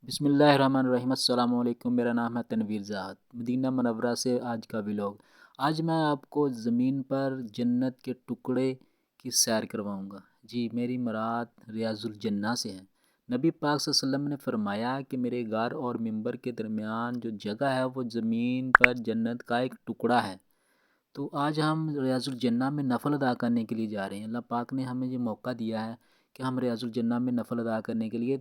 بسم اللہ الرحمن الرحیم۔ السلام علیکم، میرا نام ہے تنویر زاہد، مدینہ منورہ سے آج کا ولاگ۔ آج میں آپ کو زمین پر جنت کے ٹکڑے کی سیر کرواؤں گا۔ جی، میری مراد ریاض الجنہ سے ہے۔ نبی پاک صلی اللہ علیہ وسلم نے فرمایا کہ میرے گھر اور ممبر کے درمیان جو جگہ ہے وہ زمین پر جنت کا ایک ٹکڑا ہے۔ تو آج ہم ریاض الجنہ میں نفل ادا کرنے کے لیے جا رہے ہیں۔ اللہ پاک نے ہمیں یہ موقع دیا ہے کہ ہم ریاض الجنہ میں نفل ادا کرنے کے لیے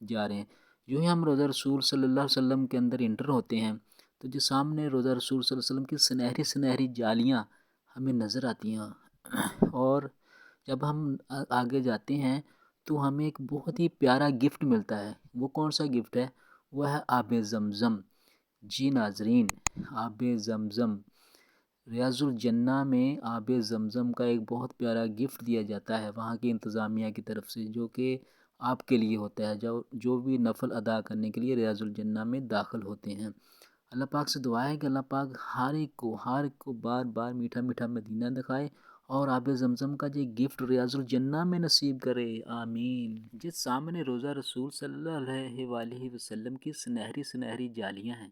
جا رہے ہیں۔ یوں ہی ہم روضہ رسول صلی اللہ علیہ وسلم کے اندر انٹر ہوتے ہیں تو جو سامنے روضہ رسول صلی اللہ علیہ وسلم کی سنہری سنہری جالیاں ہمیں نظر آتی ہیں، اور جب ہم آگے جاتے ہیں تو ہمیں ایک بہت ہی پیارا گفٹ ملتا ہے۔ وہ کون سا گفٹ ہے؟ وہ ہے آب زمزم۔ جی ناظرین، آب زمزم، ریاض الجنہ میں آب زمزم کا ایک بہت پیارا گفٹ دیا جاتا ہے وہاں کی انتظامیہ کی طرف سے، جو کہ آپ کے لیے ہوتا ہے جو بھی نفل ادا کرنے کے لیے ریاض الجنہ میں داخل ہوتے ہیں۔ اللہ پاک سے دعا ہے کہ اللہ پاک ہر ایک کو بار بار میٹھا میٹھا مدینہ دکھائے اور آب زمزم کا جو گفٹ ریاض الجنہ میں نصیب کرے، آمین۔ جس سامنے روضہ رسول صلی اللہ علیہ وآلہ وسلم کی سنہری سنہری جالیاں ہیں،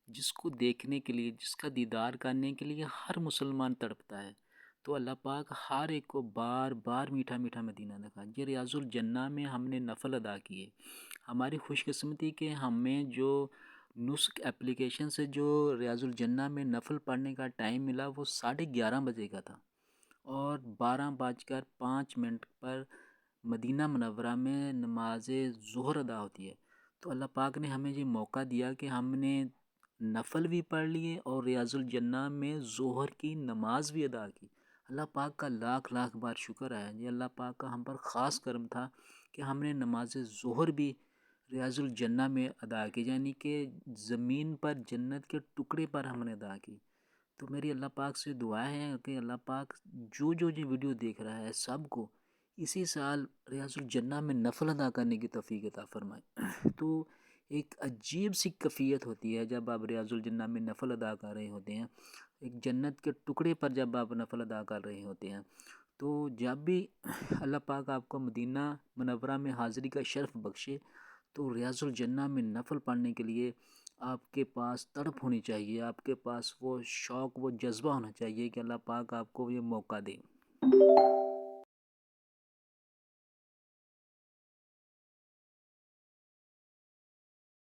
جس کو دیکھنے کے لیے، جس کا دیدار کرنے کے لیے ہر مسلمان تڑپتا ہے، تو اللہ پاک ہر ایک کو بار بار میٹھا میٹھا مدینہ دکھائے۔ یہ ریاض الجنہ میں ہم نے نفل ادا کیے۔ ہماری خوش قسمتی کہ ہمیں جو نسک اپلیکیشن سے جو ریاض الجنہ میں نفل پڑھنے کا ٹائم ملا وہ 11:30 بجے کا تھا، اور 12:05 پر مدینہ منورہ میں نماز ظہر ادا ہوتی ہے۔ تو اللہ پاک نے ہمیں یہ موقع دیا کہ ہم نے نفل بھی پڑھ لیے اور ریاض الجنہ میں ظہر کی نماز بھی ادا کی۔ اللہ پاک کا لاکھ لاکھ بار شکر ہے۔ یہ اللہ پاک کا ہم پر خاص کرم تھا کہ ہم نے نماز ظہر بھی ریاض الجنہ میں ادا کی، یعنی کہ زمین پر جنت کے ٹکڑے پر ہم نے ادا کی۔ تو میری اللہ پاک سے دعا ہے کہ اللہ پاک جو یہ ویڈیو دیکھ رہا ہے سب کو اسی سال ریاض الجنہ میں نفل ادا کرنے کی توفیق عطا فرمائے۔ تو ایک عجیب سی کیفیت ہوتی ہے جب آپ ریاض الجنہ میں نفل ادا کر رہے ہوتے ہیں، ایک جنت کے ٹکڑے پر جب آپ نفل ادا کر رہے ہوتے ہیں، تو جب بھی اللہ پاک آپ کو مدینہ منورہ میں حاضری کا شرف بخشے تو ریاض الجنہ میں نفل پڑھنے کے لیے آپ کے پاس تڑپ ہونی چاہیے، آپ کے پاس وہ شوق، وہ جذبہ ہونا چاہیے کہ اللہ پاک آپ کو یہ موقع دے۔